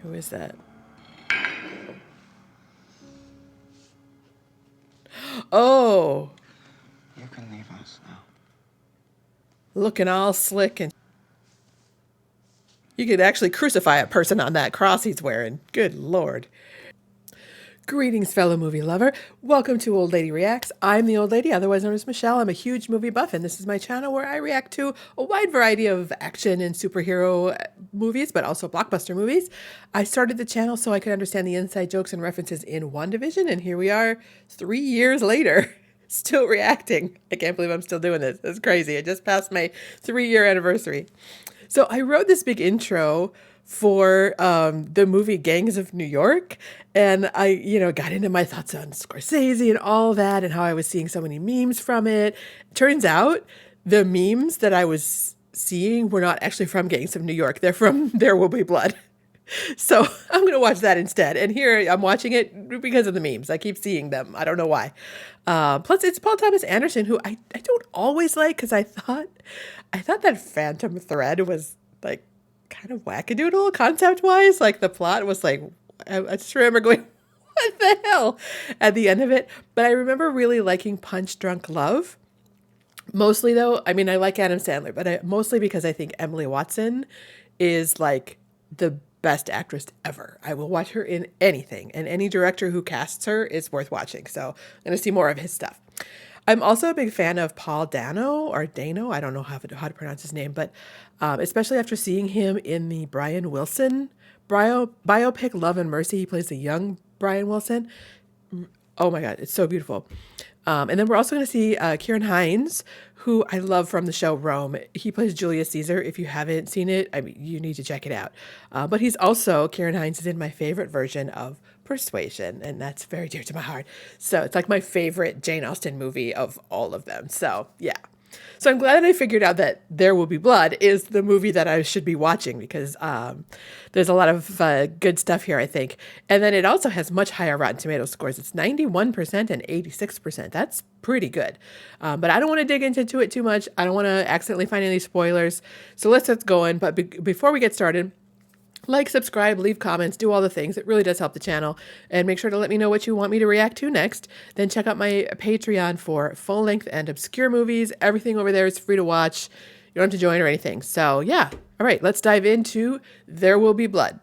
Who is that? Oh, You can leave us now. looking all slick, and you could actually crucify a person on that cross he's wearing. Good Lord. Greetings, fellow movie lover. Welcome to Old Lady Reacts. I'm the Old Lady, otherwise known as Michelle. I'm a huge movie buff, and this is my channel where I react to a wide variety of action and superhero movies, but also blockbuster movies. I started the channel so I could understand the inside jokes and references in WandaVision, and here we are 3 years later, still reacting. I can't believe I'm still doing this. It's crazy. I just passed my 3-year anniversary. So I wrote this big intro for the movie Gangs of New York. And I, got into my thoughts on Scorsese and all that and how I was seeing so many memes from it. Turns out the memes that I was seeing were not actually from Gangs of New York. They're from There Will Be Blood. So I'm going to watch that instead. And here I'm watching it because of the memes. I keep seeing them. I don't know why. Plus, it's Paul Thomas Anderson, who I don't always like because I thought that Phantom Thread was like kind of wackadoodle concept wise. Like the plot was like, I just remember going, what the hell at the end of it. But I remember really liking Punch Drunk Love. Mostly though, I mean, I like Adam Sandler, but mostly because I think Emily Watson is like the best actress ever. I will watch her in anything, and any director who casts her is worth watching. So I'm going to see more of his stuff. I'm also a big fan of Paul Dano or Dano. I don't know how to pronounce his name, but especially after seeing him in the Brian Wilson biopic Love and Mercy. He plays the young Brian Wilson. Oh my God, it's so beautiful. And then we're also going to see Ciarán Hinds, who I love from the show Rome. He plays Julius Caesar. If you haven't seen it, I mean, you need to check it out. But Ciarán Hinds is in my favorite version of Persuasion, and that's very dear to my heart. So it's like my favorite Jane Austen movie of all of them. So yeah. So I'm glad that I figured out that There Will Be Blood is the movie that I should be watching because there's a lot of good stuff here, I think. And then it also has much higher Rotten Tomatoes scores. It's 91% and 86%. That's pretty good. But I don't want to dig into it too much. I don't want to accidentally find any spoilers. So let's get going. But before we get started, like, subscribe, leave comments, do all the things. It really does help the channel. And make sure to let me know what you want me to react to next. Then check out my Patreon for full-length and obscure movies. Everything over there is free to watch. You don't have to join or anything. So, yeah. All right, let's dive into There Will Be Blood.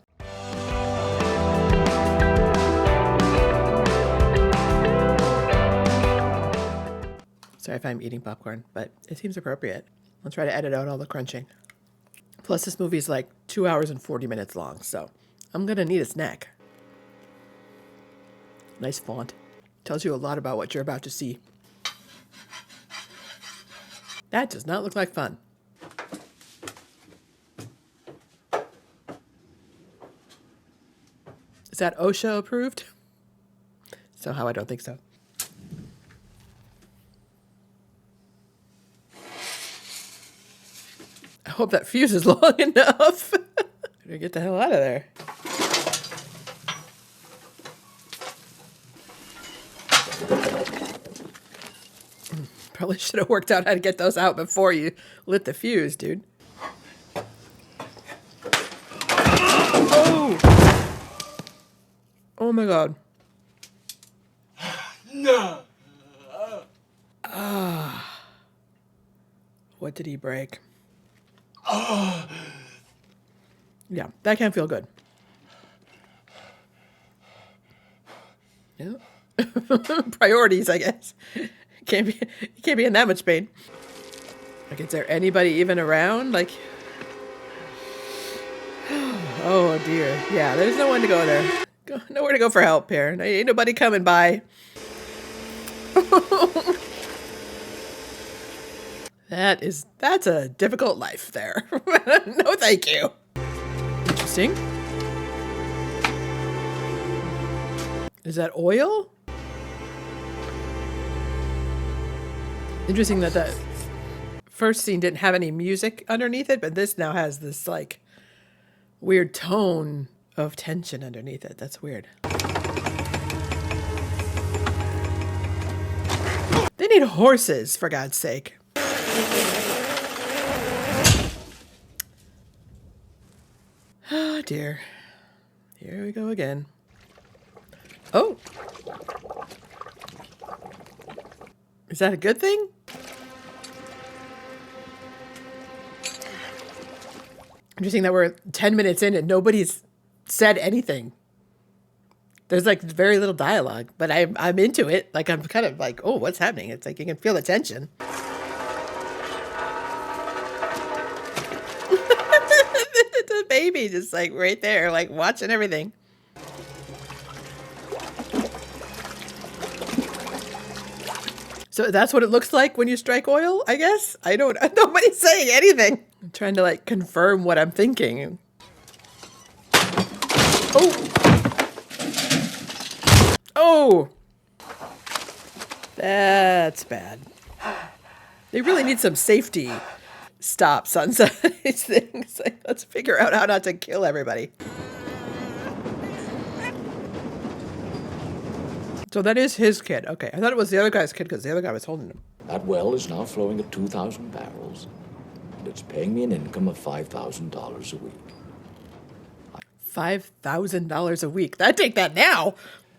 Sorry if I'm eating popcorn, but it seems appropriate. I'll try to edit out all the crunching. Plus, this movie is like 2 hours and 40 minutes long, so I'm going to need a snack. Nice font. Tells you a lot about what you're about to see. That does not look like fun. Is that OSHA approved? Somehow I don't think so. I hope that fuse is long enough. Better get the hell out of there. Probably should have worked out how to get those out before you lit the fuse, dude. Oh! Oh my God. No. What did he break? Yeah, that can't feel good. Yeah. Priorities, I guess. You can't be in that much pain. Like, is there anybody even around? Like, oh dear. Yeah, there's no one to go there. Nowhere to go for help here. Ain't nobody coming by. That's a difficult life there. No, thank you. Interesting. Is that oil? Interesting that the first scene didn't have any music underneath it, but this now has this like weird tone of tension underneath it. That's weird. They need horses, for God's sake. Oh dear. Here we go again. Oh! Is that a good thing? Interesting that we're 10 minutes in and nobody's said anything. There's like very little dialogue, but I'm into it. Like I'm kind of like, oh, what's happening? It's like you can feel the tension. The baby just like right there, like watching everything. So that's what it looks like when you strike oil, I guess? Nobody's saying anything. I'm trying to like confirm what I'm thinking. Oh! Oh! That's bad. They really need some safety stops on some of these things. Like, let's figure out how not to kill everybody. So that is his kid. Okay. I thought it was the other guy's kid because the other guy was holding him. That well is now flowing at 2,000 barrels, and it's paying me an income of $5,000 a week. $5,000 a week. I'd take that now.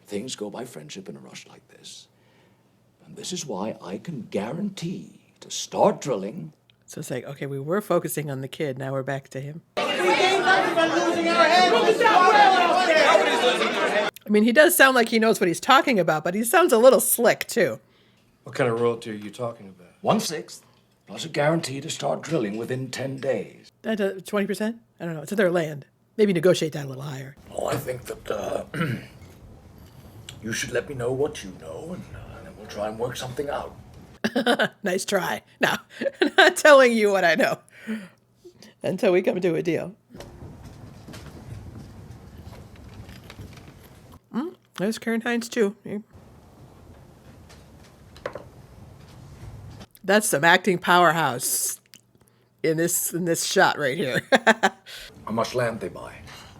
Things go by friendship in a rush like this. And this is why I can guarantee to start drilling. So it's like, okay, we were focusing on the kid. Now we're back to him. I mean, he does sound like he knows what he's talking about, but he sounds a little slick, too. What kind of royalty are you talking about? 1/6, plus a guarantee to start drilling within 10 days. That 20%? I don't know. It's their land. Maybe negotiate that a little higher. Oh, I think that you should let me know what you know, and then we'll try and work something out. Nice try. No, I'm not telling you what I know until we come to a deal. There's Ciarán Hinds, too. That's some acting powerhouse in this shot right here. How much land they buy?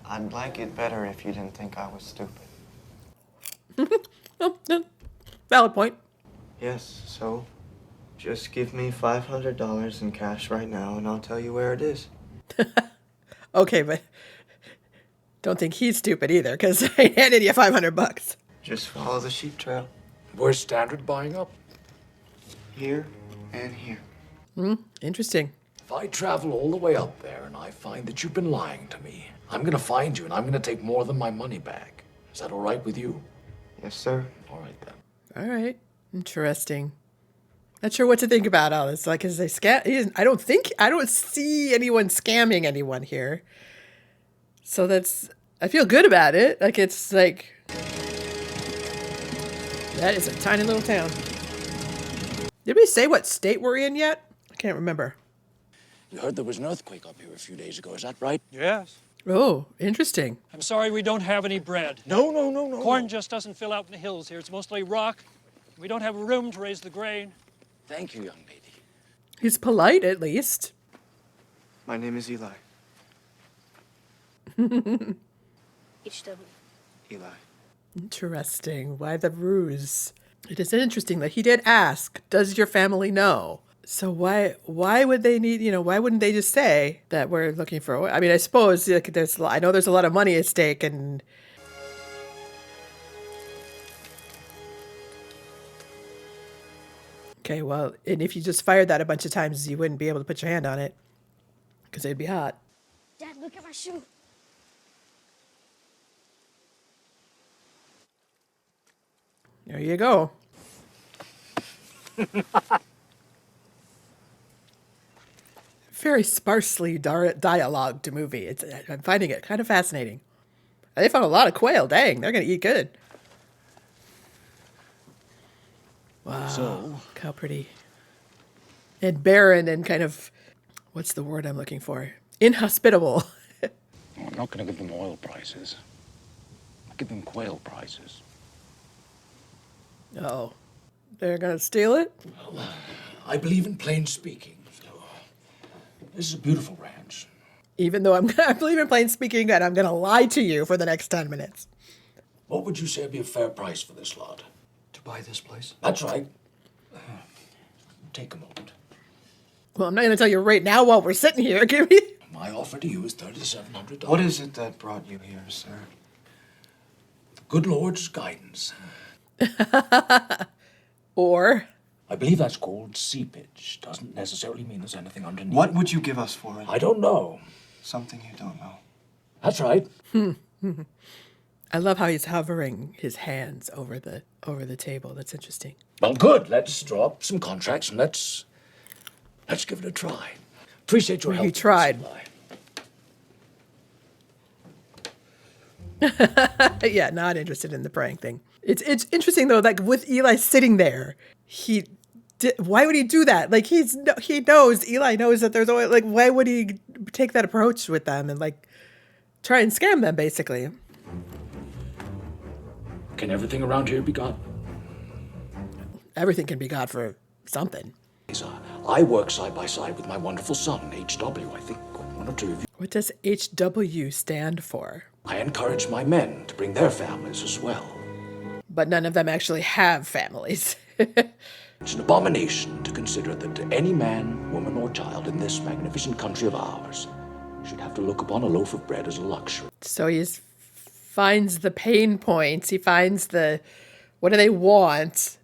I'd like it better if you didn't think I was stupid. Oh, no. Valid point. Yes, so just give me $500 in cash right now and I'll tell you where it is. Okay, but don't think he's stupid either, because I handed you $500. Just follow the sheep trail. Where's standard buying up? Here and here. Interesting. If I travel all the way up there and I find that you've been lying to me, I'm gonna find you and I'm gonna take more than my money back. Is that all right with you? Yes, sir. All right, then. All right. Interesting. Not sure what to think about all this. Like, is they scam? I don't see anyone scamming anyone here. So I feel good about it. Like, it's like, that is a tiny little town. Did we say what state we're in yet? I can't remember. We heard there was an earthquake up here a few days ago. Is that right? Yes. Oh, interesting. I'm sorry we don't have any bread. No. Corn just doesn't fill out in the hills here. It's mostly rock. We don't have room to raise the grain. Thank you, young lady. He's polite, at least. My name is Eli. Eli. Interesting. Why the ruse? It is interesting that he did ask, does your family know? So why would they need, why wouldn't they just say that we're looking for oil? I mean, I suppose like, I know there's a lot of money at stake and okay, well, and if you just fired that a bunch of times, you wouldn't be able to put your hand on it because it'd be hot. Dad, look at my shoe. There you go. Very sparsely dialogued movie. I'm finding it kind of fascinating. They found a lot of quail. Dang, they're going to eat good. Wow. So, look how pretty. And barren and kind of, what's the word I'm looking for? Inhospitable. I'm not going to give them oil prices. I'll give them quail prices. Oh, they're going to steal it? Well, I believe in plain speaking. So this is a beautiful ranch. Even though I believe in plain speaking and I'm going to lie to you for the next 10 minutes. What would you say would be a fair price for this lot? To buy this place? That's right. Take a moment. Well, I'm not going to tell you right now while we're sitting here. Give me. My offer to you is $3,700. What is it that brought you here, sir? Good Lord's guidance. Or I believe that's called seepage. Doesn't necessarily mean there's anything underneath. What would you give us for it? I don't know. Something you don't know. That's right. I love how he's hovering his hands over the table. That's interesting. Well, good. Let's draw up some contracts and let's give it a try. Appreciate your help. He tried. Yeah, not interested in the prank thing. It's interesting though. Like with Eli sitting there, why would he do that? Like he knows Eli knows that there's oil. Like why would he take that approach with them and like try and scam them basically? Can everything around here be got? Everything can be got for something. I work side by side with my wonderful son, H.W. I think one or two of you. What does HW stand for? I encourage my men to bring their families as well. But none of them actually have families. It's an abomination to consider that any man, woman, or child in this magnificent country of ours should have to look upon a loaf of bread as a luxury. So he finds the pain points. He finds what do they want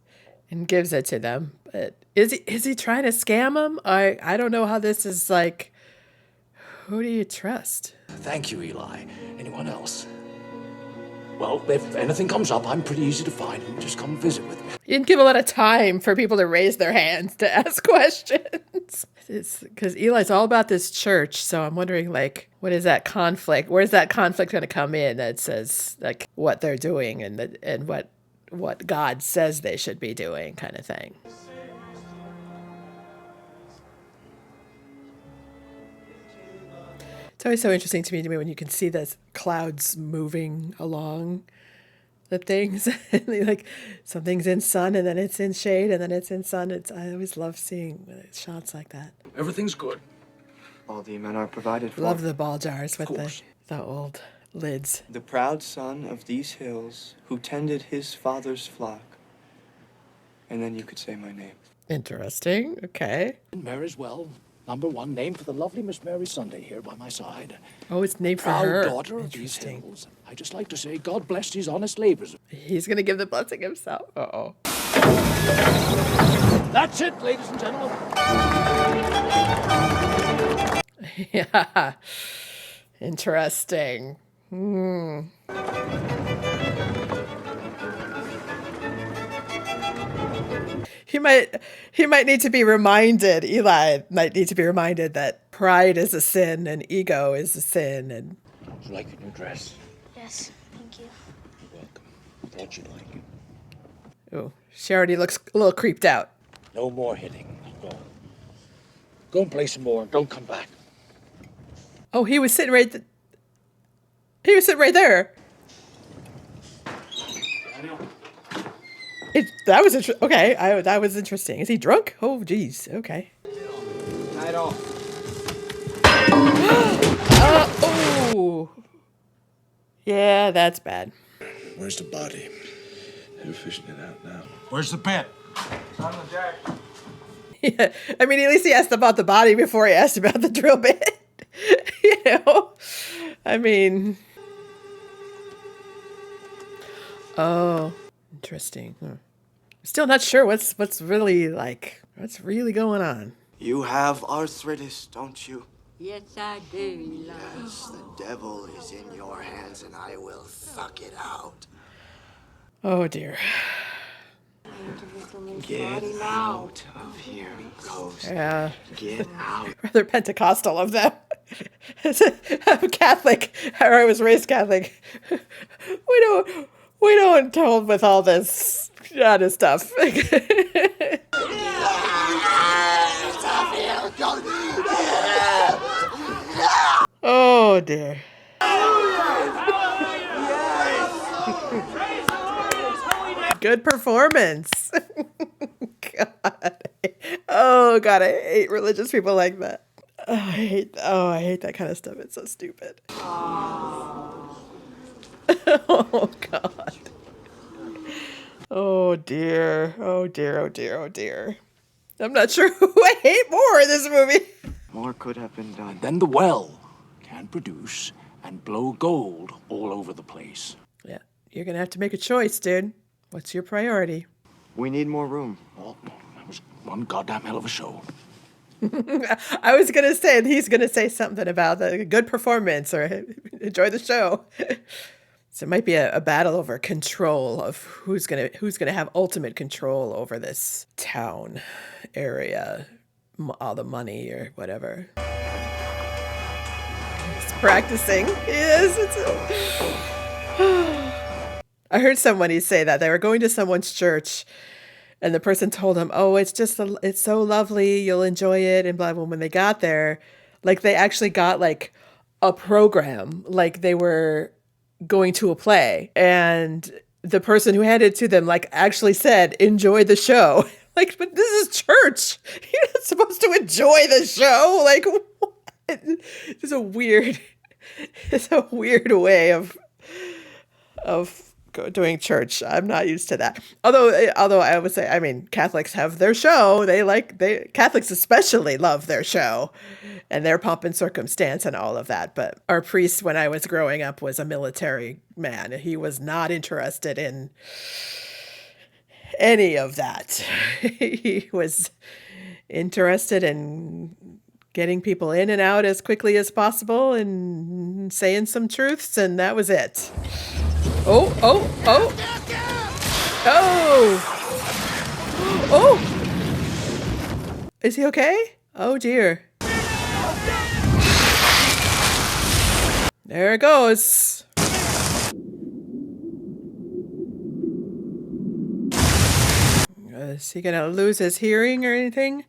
and gives it to them. But is he trying to scam them? I don't know how this is like. Who do you trust? Thank you, Eli. Anyone else? Well, if anything comes up, I'm pretty easy to find. You can just come visit with me. He didn't give a lot of time for people to raise their hands to ask questions. It's because Eli's all about this church, so I'm wondering, like, what is that conflict? Where's that conflict going to come in that says, like, what they're doing and what God says they should be doing, kind of thing. It's always so interesting to me when you can see the clouds moving along the things. Like something's in sun and then it's in shade and then it's in sun. I always love seeing shots like that. Everything's good. All the men are provided for. Love the ball jars with course. the old lids. The proud son of these hills who tended his father's flock. And then you could say my name. Interesting. Okay. Mary's well. Number one, named for the lovely Miss Mary Sunday here by my side. Oh, it's named for Proud her. daughter of these Interesting. hills. I just like to say, God bless these honest labors. He's going to give the blessing himself. Uh-oh. That's it, ladies and gentlemen. Yeah. Interesting. He might need to be reminded, Eli might need to be reminded that pride is a sin and ego is a sin. And Would you like your new dress? Yes, thank you. You're welcome. Thought you'd like it. oh, she already looks a little creeped out. No more hitting. Go and play some more and don't come back. Oh, he was sitting right there. That was okay. That was interesting. Is he drunk? Oh, geez. Okay. Idol. Oh. Yeah, that's bad. Where's the body? They're fishing it out now. Where's the pit? On the deck. Yeah. I mean, at least he asked about the body before he asked about the drill bit. You know? I mean. Oh, interesting. Still not sure what's really going on. You have arthritis, don't you? Yes, I do, Eli. Yes, the devil is in your hands and I will suck it out. Oh dear. Get out of here, Ghost. Yeah. Get out. Rather Pentecostal of them. I'm Catholic, or I was raised Catholic. We don't told with all this other stuff. Oh dear. Good performance. God. Oh God, I hate religious people like that. I hate that kind of stuff. It's so stupid. Oh God. Oh dear. Oh dear. Oh dear. Oh dear. I'm not sure who I hate more in this movie. More could have been done. Then the well can produce and blow gold all over the place. Yeah. You're going to have to make a choice, dude. What's your priority? We need more room. Well, that was one goddamn hell of a show. I was going to say, he's going to say something about the good performance or enjoy the show. So it might be a battle over control of who's gonna have ultimate control over this town area, all the money or whatever. He's practicing. Yes. I heard somebody say that they were going to someone's church, and the person told them, "Oh, it's so lovely. You'll enjoy it." And blah blah. When they got there, like they actually got like a program, like they were going to a play, and the person who handed it to them like actually said, "Enjoy the show." Like, but this is church. You're not supposed to enjoy the show. Like, what? It's a weird way of doing church. I'm not used to that. Although I would say, I mean, Catholics have their show. Catholics especially love their show and their pomp and circumstance and all of that. But our priest, when I was growing up, was a military man. He was not interested in any of that. He was interested in getting people in and out as quickly as possible and saying some truths, and that was it. Oh. Is he okay? Oh dear. There it goes. Is he gonna lose his hearing or anything?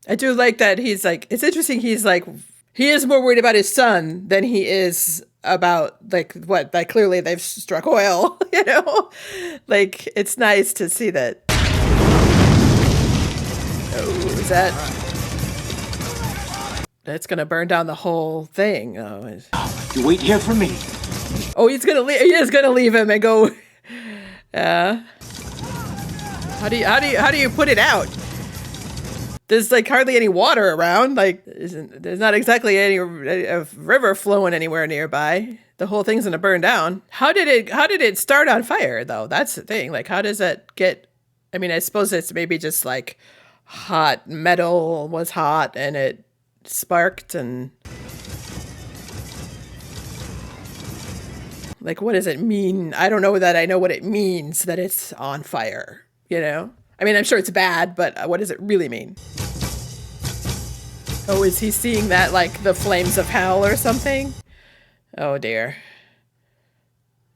I do like that he's like, it's interesting, he's like, he is more worried about his son than he is about, like, what, like, clearly they've struck oil, you know? Like, it's nice to see that. Oh, is that? That's gonna burn down the whole thing. Oh, You wait here for me. oh, he is gonna leave him and go. How do you put it out? There's like hardly any water around. Like, there's not exactly any river flowing anywhere nearby. The whole thing's gonna burn down. How did it start on fire though? That's the thing. Like, how does that get? I mean, I suppose it's maybe just like hot metal was hot and it sparked and. Like, what does it mean? I don't know that I know what it means that it's on fire, you know? I mean, I'm sure it's bad, but what does it really mean? Oh, is he seeing that, like, the flames of hell or something? Oh, dear.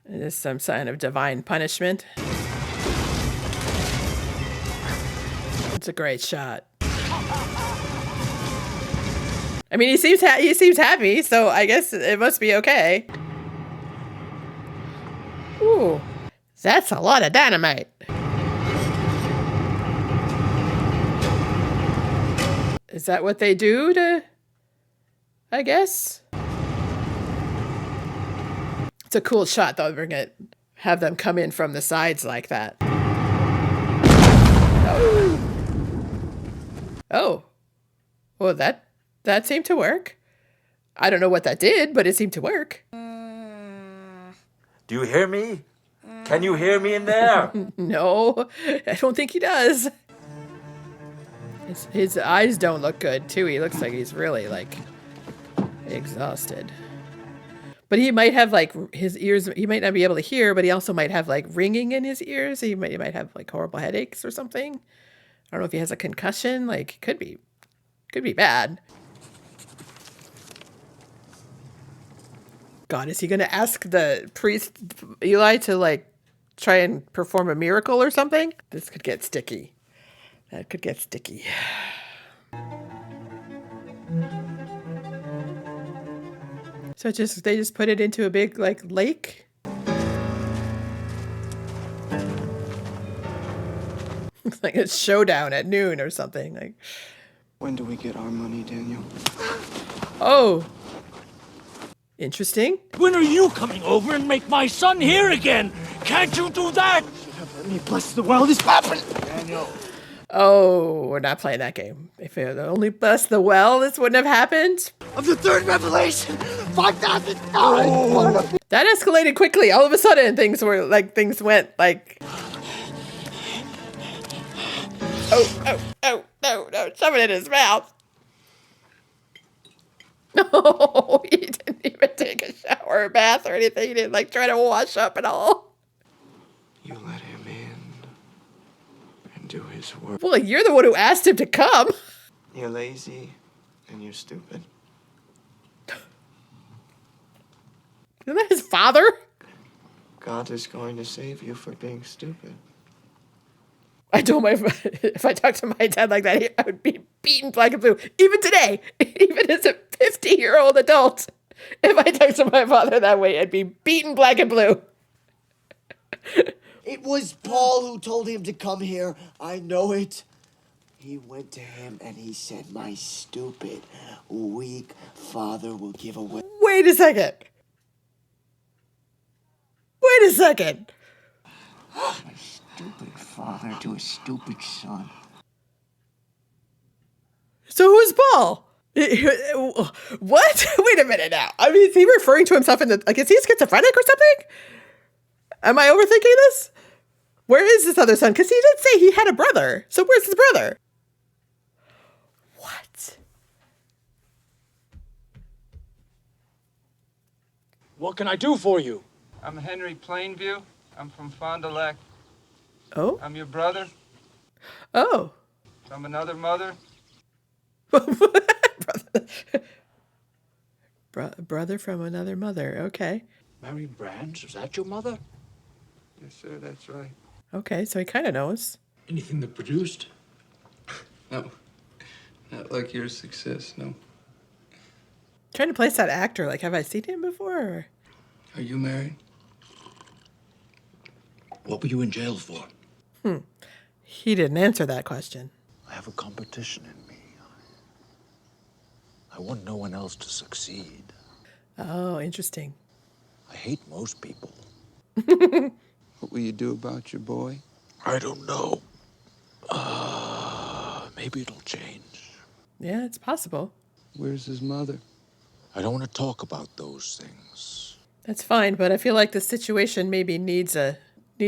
Is this some sign of divine punishment? It's a great shot. I mean, he seems happy, so I guess it must be okay. Ooh, that's a lot of dynamite. Is that what they do to, I guess? It's a cool shot though, have them come in from the sides like that. Oh. Well, that seemed to work. I don't know what that did, but it seemed to work. Do you hear me? Can you hear me in there? No, I don't think he does. His eyes don't look good, too. He looks like he's really, like, exhausted. But he might have, like, his ears, he might not be able to hear, but he also might have, like, ringing in his ears. He might have, like, horrible headaches or something. I don't know if he has a concussion. Like, could be bad. God, is he going to ask the priest, Eli, to, like, try and perform a miracle or something? This could get sticky. That could get sticky. So they just put it into a big, like, lake? It's like a showdown at noon or something. Like, When do we get our money, Daniel? oh. Interesting. When are you coming over and make my son here again? Can't you do that? Let me bless the wildest happen. Daniel. Oh, we're not playing that game. If it had only bust the well, this wouldn't have happened. Of the third revelation, $5,000. That escalated quickly. All of a sudden, things went like. Oh, no, shove it in his mouth. No, he didn't even take a shower or bath or anything. He didn't like try to wash up at all. You let him in and do his work. Well, you're the one who asked him to come. You're lazy and you're stupid. Isn't that his father? God is going to save you for being stupid. I told if I talked to my dad like that, I would be beaten black and blue. Even today, even as a 50-year-old adult, if I talked to my father that way, I'd be beaten black and blue. It was Paul who told him to come here. I know it. He went to him and he said, my stupid, weak father will give away. Wait a second. My stupid father to a stupid son. So who's Paul? What? Wait a minute now. I mean, is he referring to himself in the... Like, is he schizophrenic or something? Am I overthinking this? Where is this other son? Because he did say he had a brother. So where's his brother? What? What can I do for you? I'm Henry Plainview. I'm from Fond du Lac. Oh? I'm your brother Oh. from another mother. Brother from another mother. Okay. Mary Brands, is that your mother? Yes, sir, that's right. Okay, so he kind of knows. Anything that produced? No, not like your success, no. Trying to place that actor. Like, have I seen him before? Or? Are you married? What were you in jail for? He didn't answer that question. I have a competition in me. I want no one else to succeed. Oh, interesting. I hate most people. What will you do about your boy? I don't know. Maybe it'll change. Yeah, it's possible. Where's his mother? I don't want to talk about those things. That's fine, but I feel like the situation maybe needs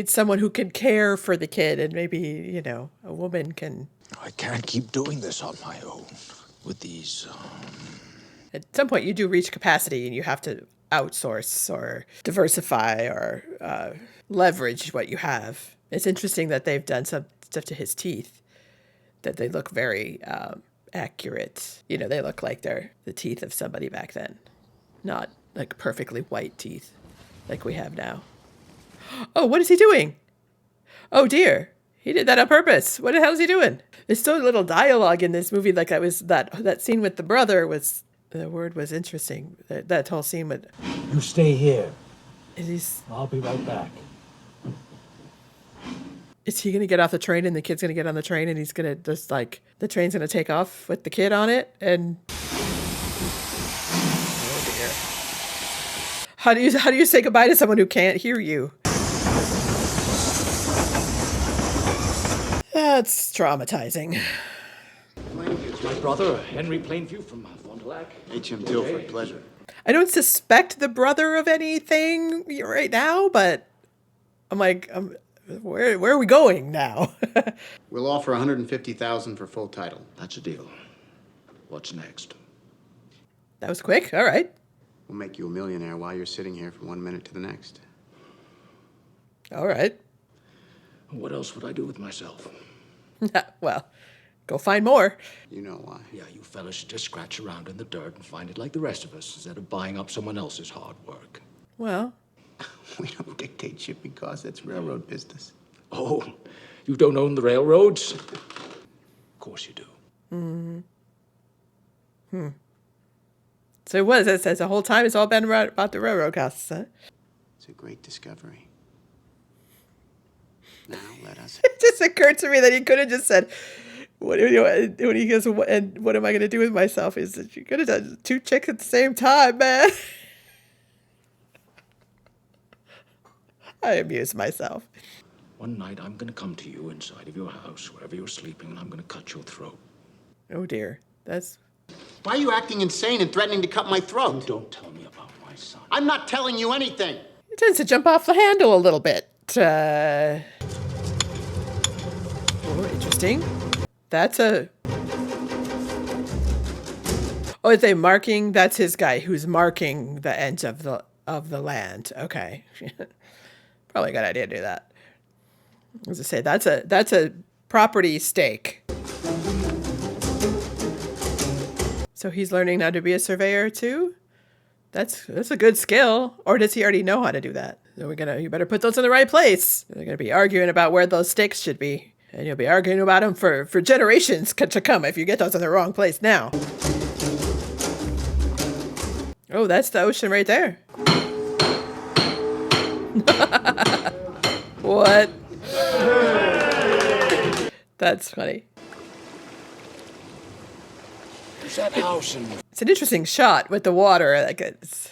someone who can care for the kid, and maybe, you know, a woman can... I can't keep doing this on my own with these... At some point, you do reach capacity, and you have to outsource or diversify or leverage what you have. It's interesting that they've done some stuff to his teeth, that they look very accurate. You know, they look like they're the teeth of somebody back then, not like perfectly white teeth like we have now. Oh, what is he doing? Oh dear, he did that on purpose. What the hell is he doing? There's so little dialogue in this movie. Like that scene with the brother was, the word was interesting. That whole scene with... You stay here. Is I'll be right back. he going to get off the train and the kid's going to get on the train and he's going to just like, the train's going to take off with the kid on it and... Oh dear. How do you say goodbye to someone who can't hear you? That's traumatizing. It's my brother, Henry Plainview from Fond du Lac. H.M. Dilford, pleasure. I don't suspect the brother of anything right now, but I'm like, where are we going now? We'll offer $150,000 for full title. That's a deal. What's next? That was quick. All right. We'll make you a millionaire while you're sitting here from 1 minute to the next. All right. What else would I do with myself? Well, go find more. You know why. Yeah, you fellas should just scratch around in the dirt and find it like the rest of us instead of buying up someone else's hard work. Well, We don't dictate shipping costs. That's railroad business. Oh, you don't own the railroads? Of course you do. so what? It says the whole time it's all been about the railroad costs, huh? It's a great discovery. Now let us... It just occurred to me that he could have just said, when he goes, and what am I going to do with myself? Is that you could have done 2 chicks at the same time, man. I amuse myself. One night, I'm gonna come to you inside of your house, wherever you're sleeping, and I'm gonna cut your throat. Oh dear. That's... Why are you acting insane and threatening to cut my throat? Don't tell me about my son. I'm not telling you anything. He tends to jump off the handle a little bit. Oh, interesting. That's a... Oh, is they marking? That's his guy who's marking the ends of the land. Okay. Probably a good idea to do that. As I say, that's a property stake. So he's learning how to be a surveyor too? That's a good skill. Or does he already know how to do that? So you better put those in the right place. They're gonna be arguing about where those stakes should be. And you'll be arguing about them for generations to come if you get those in the wrong place now. Oh, that's the ocean right there. What? That's funny. There's that house in... It's an interesting shot with the water. Like it's...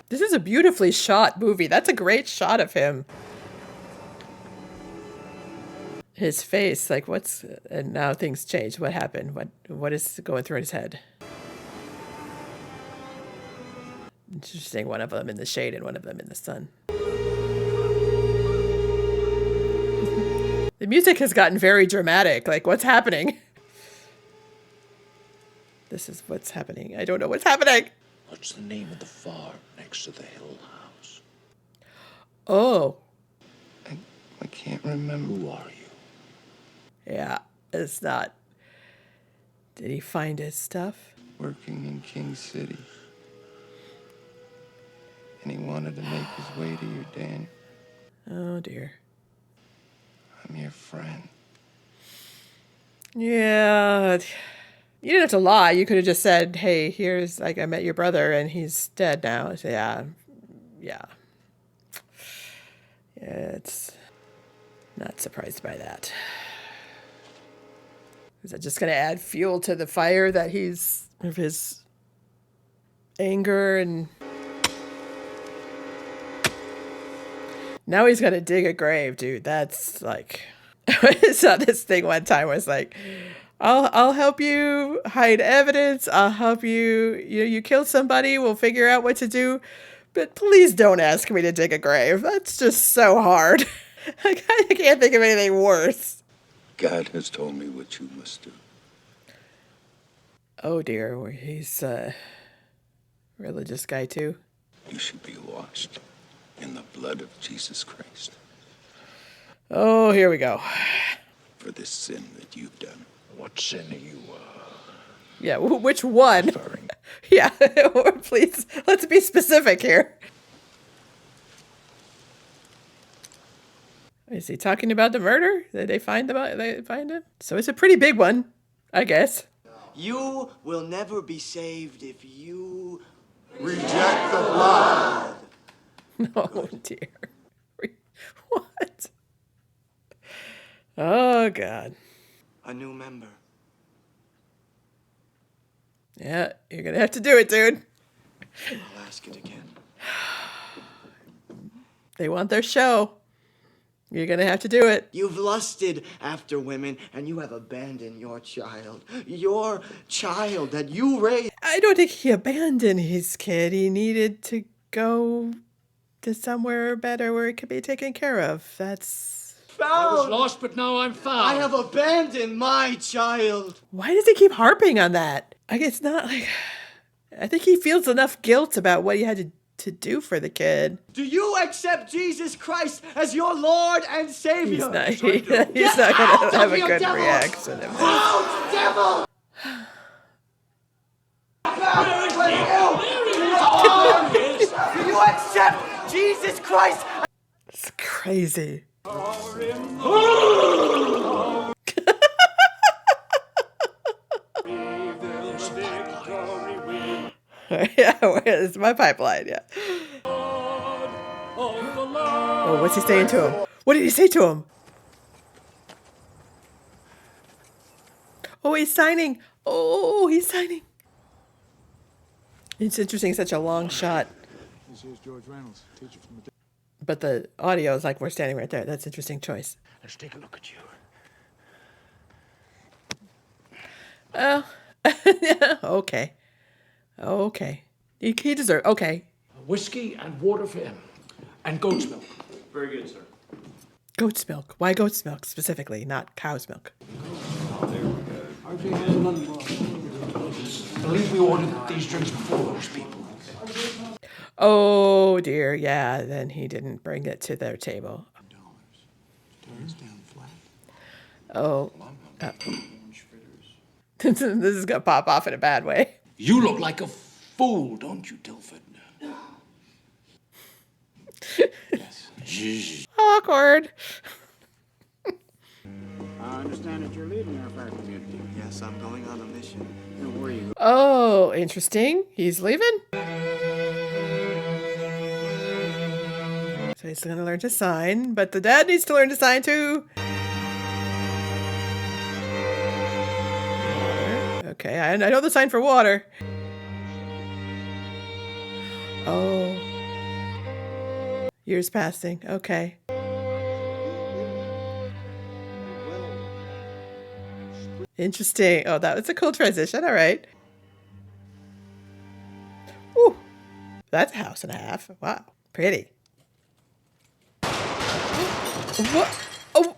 This is a beautifully shot movie. That's a great shot of him. His face, like what's... And now things change. What happened? What is going through his head? Interesting. One of them in the shade and one of them in the sun. The music has gotten very dramatic. Like, what's happening? This is what's happening. I don't know what's happening. What's the name of the farm next to the hill house? Oh. I can't remember. Who are you? Yeah, it's not. Did he find his stuff? Working in King City. And he wanted to make his way to you, Dan. Oh, dear. I'm your friend. Yeah. You didn't have to lie. You could have just said, hey, here's, like, I met your brother and he's dead now. So, yeah. Yeah, it's not surprised by that. Is that just going to add fuel to the fire that of his anger and... Now he's going to dig a grave, dude. That's like... I saw this thing one time where it's like, I'll help you hide evidence. I'll help you. You killed somebody. We'll figure out what to do. But please don't ask me to dig a grave. That's just so hard. I can't think of anything worse. God has told me what you must do. Oh dear, he's a religious guy too. You should be washed in the blood of Jesus Christ. Oh, here we go. For this sin that you've done. What sin are you, Yeah, which one? referring? Yeah, please, let's be specific here. Is he talking about the murder? Did they find him? So it's a pretty big one, I guess. You will never be saved if you Reject the blood. Oh dear. What? Oh God. a new member. Yeah, you're gonna have to do it, dude. I'll ask it again. They want their show. You're gonna have to do it. You've lusted after women, and you have abandoned your child. Your child that you raised. I don't think he abandoned his kid. He needed to go to somewhere better where it could be taken care of. That's... I was lost, but now I'm found. I have abandoned my child. Why does he keep harping on that? Like, it's not like... I think he feels enough guilt about what he had to do for the kid. Do you accept Jesus Christ as your Lord and Savior? He's not going to have a good reaction. Out, devil! Do you accept Jesus Christ? It's crazy. Yeah, where's my pipeline? Yeah. Oh, what's he saying to him? What did he say to him? Oh, he's signing. Oh, he's signing. It's interesting, such a long shot This here's George Reynolds, teacher from the... But the audio is like we're standing right there. That's an interesting choice. Let's take a look at you. Oh, yeah, okay. Okay. He deserves, okay. Whiskey and water for him. And goat's milk. Very good, sir. Goat's milk. Why goat's milk specifically, not cow's milk? I believe we ordered these drinks before those people. Oh, dear. Yeah, then he didn't bring it to their table. Oh. This is going to pop off in a bad way. You look like a fool, don't you, Tilford? Yes. Awkward. I understand that you're leaving our fire community. Yes, I'm going on a mission. Where are you? Oh, interesting. He's leaving. So he's going to learn to sign, but the dad needs to learn to sign too. Okay, I know the sign for water. Oh. Years passing. Okay. Interesting. Oh, that was a cool transition. All right. Ooh. That's a house and a half. Wow. Pretty. What? Oh.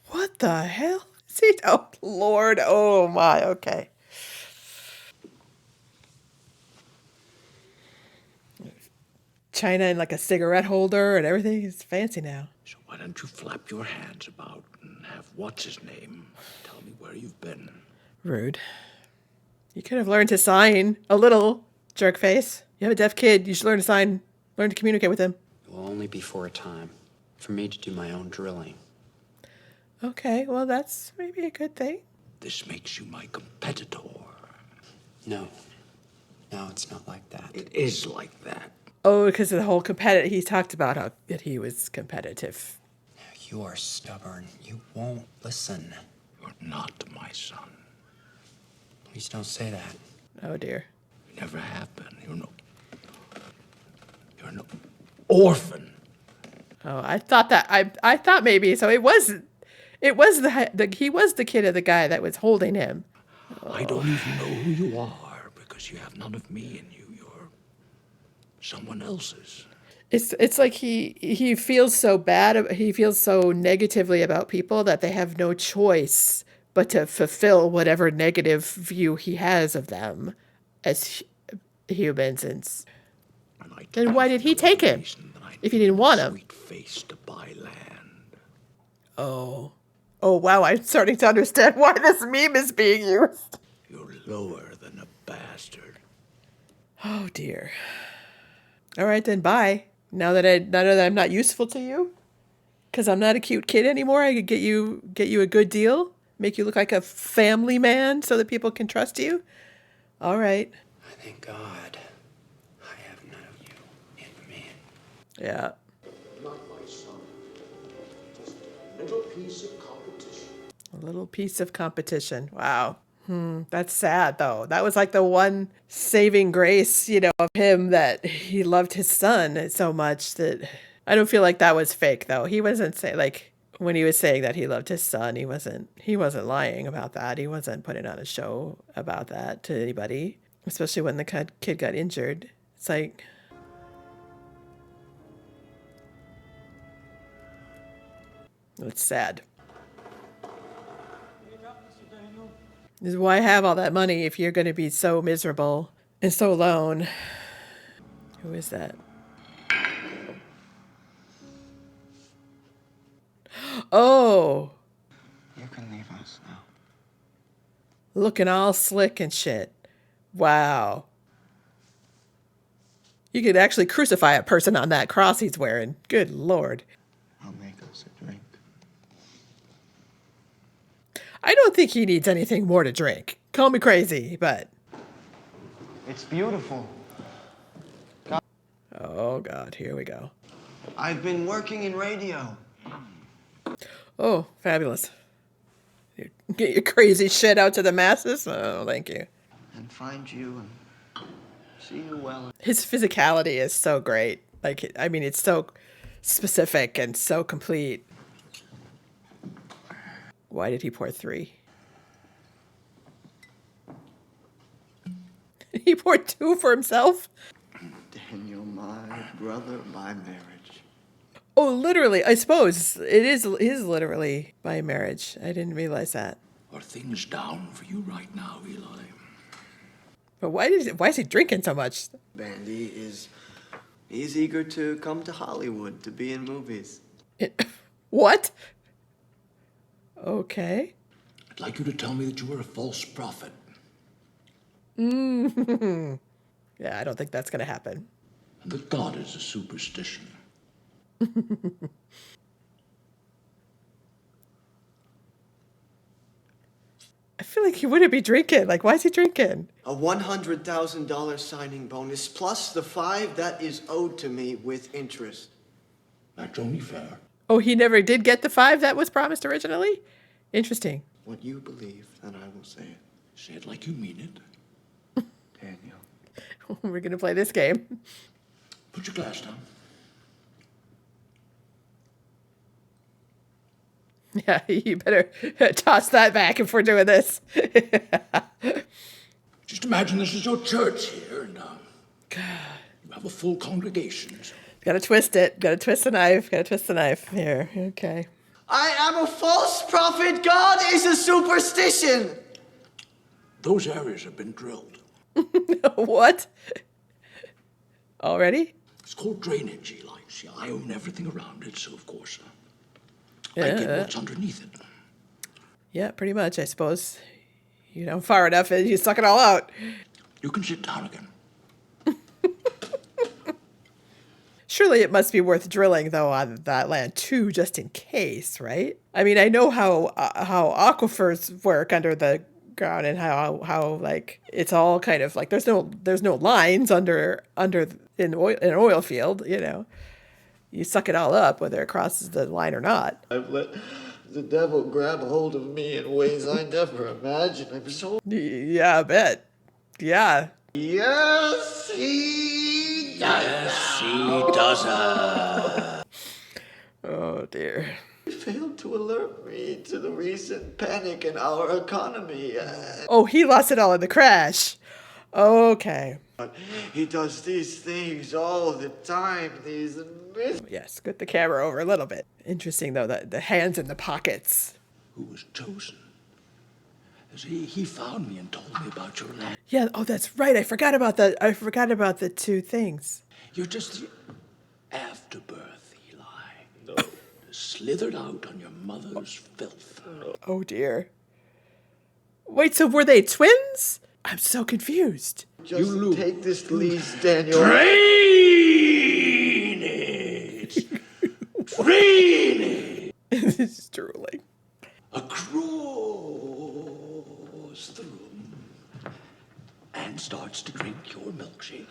What the hell? See? Oh, Lord. Oh, my. Okay. China and like a cigarette holder and everything. It's fancy now. So why don't you flap your hands about and have what's his name tell me where you've been? Rude. You could have learned to sign a little, jerk face. You have a deaf kid. You should learn to sign, learn to communicate with him. It will only be for a time, for me to do my own drilling. Okay, well, that's maybe a good thing. This makes you my competitor. No. No, it's not like that. It is like that. Oh, because of the whole competitive. He talked about how that he was competitive. You are stubborn. You won't listen. You're not my son. Please don't say that. Oh, dear. You never have been. You're no orphan. Oh, I thought that. I thought maybe. So it was he was the kid of the guy that was holding him. Oh. I don't even know who you are because you have none of me in you. Someone else's. It's like he feels so bad. He feels so negatively about people that they have no choice but to fulfill whatever negative view he has of them as humans. And then why did he take him if he didn't want him? Sweet face to buy land. Oh wow! I'm starting to understand why this meme is being used. You're lower than a bastard. Oh dear. All right, then bye. Now that I'm not useful to you, because I'm not a cute kid anymore, I could get you a good deal, make you look like a family man, so that people can trust you. All right. I thank God I have none of you in me. Yeah. Not my son. Just a little piece of competition. A little piece of competition. Wow. That's sad, though. That was like the one saving grace, of him, that he loved his son so much that I don't feel like that was fake, though. He wasn't saying, like, when he was saying that he loved his son, he wasn't lying about that. He wasn't putting on a show about that to anybody, especially when the kid got injured. It's like, it's sad. Why have all that money if you're going to be so miserable and so alone? Who is that? Oh. You can leave us now. Looking all slick and shit. Wow. You could actually crucify a person on that cross he's wearing. Good Lord. I'll make us a drink. I don't think he needs anything more to drink. Call me crazy, but... It's beautiful. Oh, God, here we go. I've been working in radio. Oh, fabulous. Get your crazy shit out to the masses? Oh, thank you. And find you and See you well. His physicality is so great. Like, I mean, it's so specific and so complete. Why did he pour 3? He poured 2 for himself? Daniel, my brother, my marriage. Oh, literally. I suppose it is literally by marriage. I didn't realize that. Are things down for you right now, Eli? But why is he drinking so much? Bandy he's eager to come to Hollywood to be in movies. What? Okay. I'd like you to tell me that you were a false prophet. Yeah, I don't think that's going to happen. And that God is a superstition. I feel like he wouldn't be drinking. Like, why is he drinking? A $100,000 signing bonus plus the 5 that is owed to me with interest. That's only fair. Oh, he never did get the 5 that was promised originally? Interesting. What you believe, then I will say it. Say it like you mean it. Daniel. We're going to play this game. Put your glass down. Yeah, you better toss that back if we're doing this. Just imagine this is your church here, and you have a full congregation. Gotta twist it. Gotta twist the knife. Gotta twist the knife. Here, okay. I am a false prophet. God is a superstition. Those areas have been drilled. What? Already? It's called drainage, Eli. See, I own everything around it, so of course I Yeah. get what's underneath it. Yeah, pretty much, I suppose. You know, far enough and you suck it all out. You can sit down again. Surely it must be worth drilling, though, on that land, too, just in case, right? I mean, I know how aquifers work under the ground and how like it's all kind of like there's no lines under in an oil field, you know. You suck it all up whether it crosses the line or not. I've let the devil grab hold of me in ways I never imagined. I'm so... Yeah, I bet. Yeah. Yes, he does. Yes, he does. Oh, dear. He failed to alert me to the recent panic in our economy. Oh, he lost it all in the crash. Okay. He does these things all the time. Yes, get the camera over a little bit. Interesting, though, the hands in the pockets. Who was chosen? He found me and told me about your land. Yeah, oh, that's right. I forgot about the 2 things. You're just the afterbirth, Eli. No. Slithered out on your mother's filth. Oh, dear. Wait, so were they twins? I'm so confused. Just take this lease, Daniel. Drainage! Drainage! This is drooling. Across the room and starts to drink your milkshake.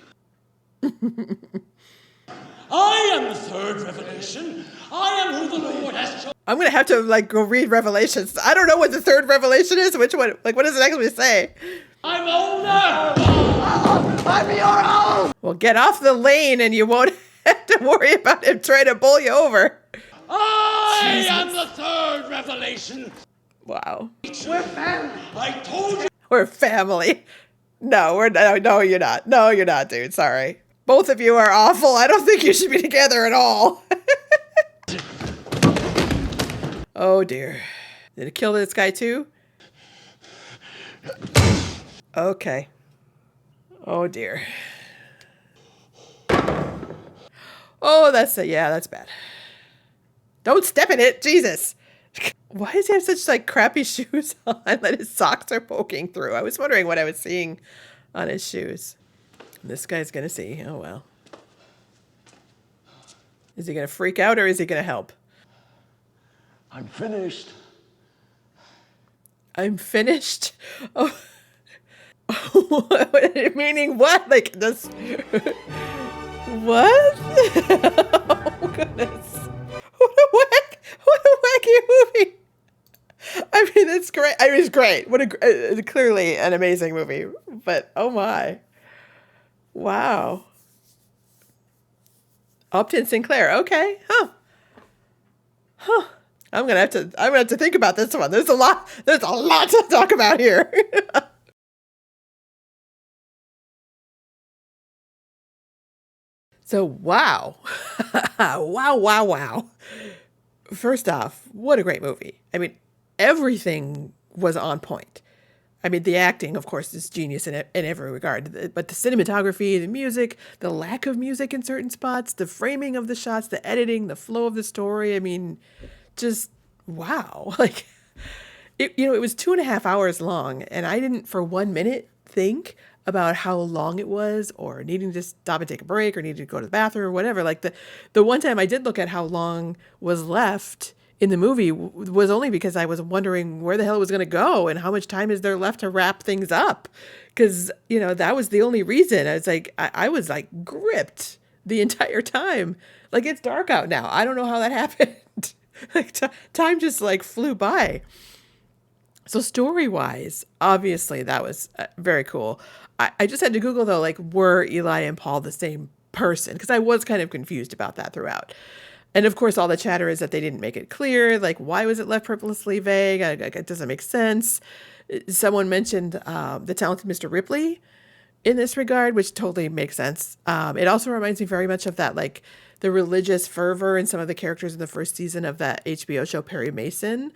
I am the 3rd revelation. I am who the Lord has chosen. I'm going to have to, like, go read Revelations. I don't know what the 3rd revelation is. Which one? Like, what does it actually say? I'm owner! I'm your own! Well, get off the lane and you won't have to worry about him trying to pull you over. I am the 3rd revelation. Wow. We're family. I told you. We're family. No, no, you're not. No, you're not, dude. Sorry. Both of you are awful. I don't think you should be together at all. Oh, dear. Did it kill this guy, too? Okay. Oh, dear. Oh, that's bad. Don't step in it. Jesus. Why does he have such, like, crappy shoes on that his socks are poking through? I was wondering what I was seeing on his shoes. This guy's going to see. Oh, well. Is he going to freak out or is he going to help? I'm finished. I'm finished? Oh. Meaning what? Like this? What? Oh, goodness. What a wacky movie. I mean, it's great. I mean, it's great. Clearly an amazing movie. But, oh my. Wow. Upton Sinclair. Okay. Huh. I'm gonna have to think about this one. There's a lot to talk about here. So wow. Wow. First off, what a great movie. I mean, everything was on point. I mean, the acting, of course, is genius in every regard. But the cinematography, the music, the lack of music in certain spots, the framing of the shots, the editing, the flow of the story. I mean, just wow. Like, it was 2.5 hours long, and I didn't for 1 minute think about how long it was or needing to stop and take a break or needing to go to the bathroom or whatever. Like the one time I did look at how long was left in the movie was only because I was wondering where the hell it was going to go and how much time is there left to wrap things up. Because, that was the only reason. I was like, I was like gripped the entire time. Like, it's dark out now. I don't know how that happened. Like time just like flew by. So story-wise, obviously that was very cool. I just had to Google, though, like, were Eli and Paul the same person? Because I was kind of confused about that throughout. And, of course, all the chatter is that they didn't make it clear. Like, why was it left purposely vague? It doesn't make sense. Someone mentioned the talented Mr. Ripley in this regard, which totally makes sense. It also reminds me very much of that, like, the religious fervor in some of the characters in the first season of that HBO show Perry Mason.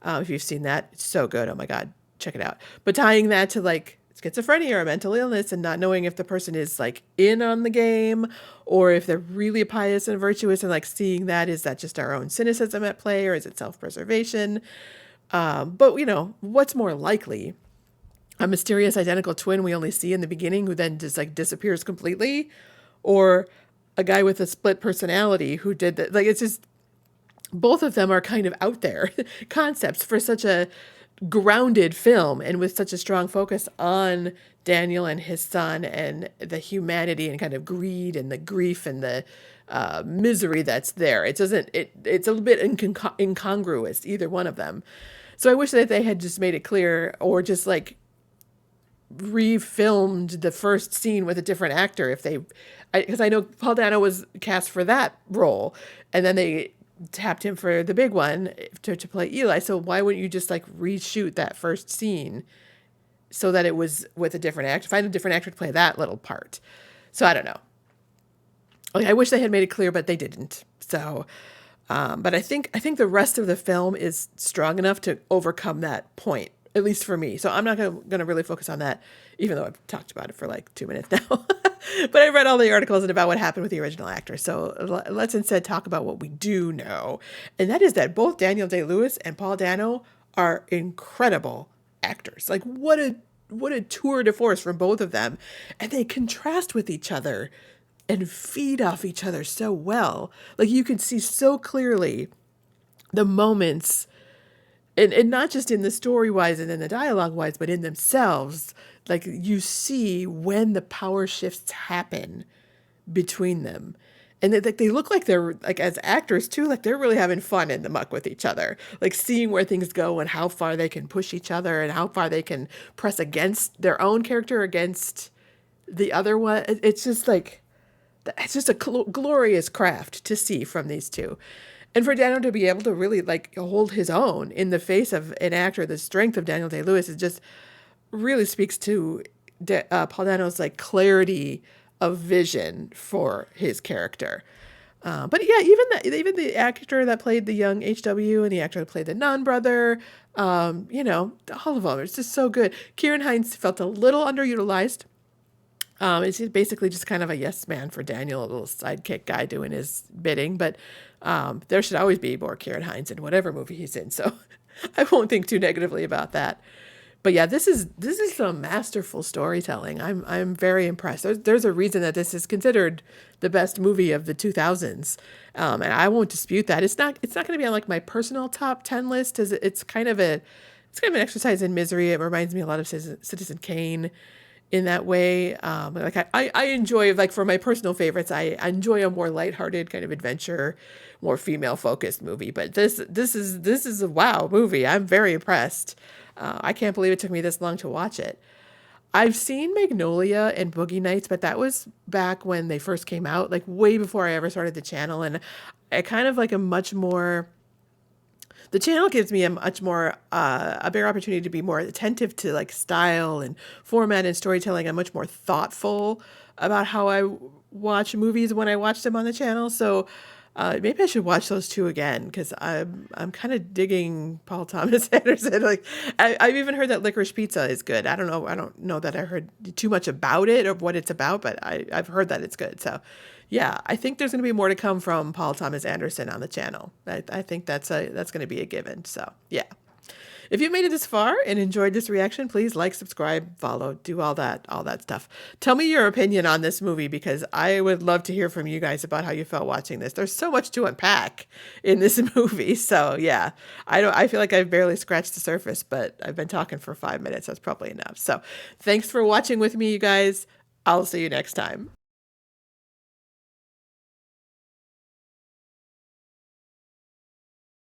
If you've seen that, it's so good. Oh my God, check it out. But tying that to like schizophrenia or mental illness and not knowing if the person is like in on the game or if they're really pious and virtuous and like seeing that, is that just our own cynicism at play or is it self-preservation? But what's more likely? A mysterious identical twin we only see in the beginning who then just like disappears completely, or a guy with a split personality who did that. Like, it's just, both of them are kind of out there concepts for such a grounded film and with such a strong focus on Daniel and his son and the humanity and kind of greed and the grief and the misery that's there. It's a little bit incongruous, either one of them. So I wish that they had just made it clear, or just like refilmed the first scene with a different actor because I know Paul Dano was cast for that role, and then they tapped him for the big one to play Eli. So why wouldn't you just like reshoot that first scene so that it was with a different actor, find a different actor to play that little part? So I don't know. Like, I wish they had made it clear, but they didn't. So, but I think the rest of the film is strong enough to overcome that point, at least for me. So I'm not going to really focus on that, even though I've talked about it for like 2 minutes now. But I read all the articles about what happened with the original actor. So let's instead talk about what we do know. And that is that both Daniel Day-Lewis and Paul Dano are incredible actors. Like, what a tour de force from both of them. And they contrast with each other and feed off each other so well. Like, you can see so clearly the moments, and not just in the story-wise and in the dialogue-wise, but in themselves. Like, you see when the power shifts happen between them. And they look like they're, like, as actors too, like they're really having fun in the muck with each other. Like, seeing where things go and how far they can push each other and how far they can press against their own character against the other one. It's just like, it's just a glorious craft to see from these two. And for Daniel to be able to really like hold his own in the face of an actor, the strength of Daniel Day-Lewis is just really speaks to Paul Dano's like clarity of vision for his character. But yeah, even the actor that played the young HW and the actor that played the nun brother, all of them, it's just so good. Ciarán Hinds felt a little underutilized. It's basically just kind of a yes man for Daniel, a little sidekick guy doing his bidding. But there should always be more Ciarán Hinds in whatever movie he's in. So I won't think too negatively about that. But yeah, this is some masterful storytelling. I'm very impressed. There's a reason that this is considered the best movie of the 2000s, and I won't dispute that. It's not going to be on like my personal top 10 list, as it's kind of an exercise in misery. It reminds me a lot of Citizen Kane in that way. Like I enjoy, like, for my personal favorites, I enjoy a more lighthearted kind of adventure, more female focused movie. But this is a wow movie. I'm very impressed. I can't believe it took me this long to watch it. I've seen Magnolia and Boogie Nights, but that was back when they first came out, like way before I ever started the channel. And I kind of like a much more, the channel gives me a much more, a bigger opportunity to be more attentive to like style and format and storytelling. I'm much more thoughtful about how I watch movies when I watch them on the channel. So maybe I should watch those two again, because I'm kind of digging Paul Thomas Anderson. Like I've even heard that Licorice Pizza is good. I don't know that I heard too much about it or what it's about, but I've heard that it's good. So yeah, I think there's going to be more to come from Paul Thomas Anderson on the channel. I think that's going to be a given. So yeah. If you've made it this far and enjoyed this reaction, please like, subscribe, follow, do all that stuff. Tell me your opinion on this movie, because I would love to hear from you guys about how you felt watching this. There's so much to unpack in this movie. So yeah, I feel like I've barely scratched the surface, but I've been talking for 5 minutes. That's probably enough. So thanks for watching with me, you guys. I'll see you next time.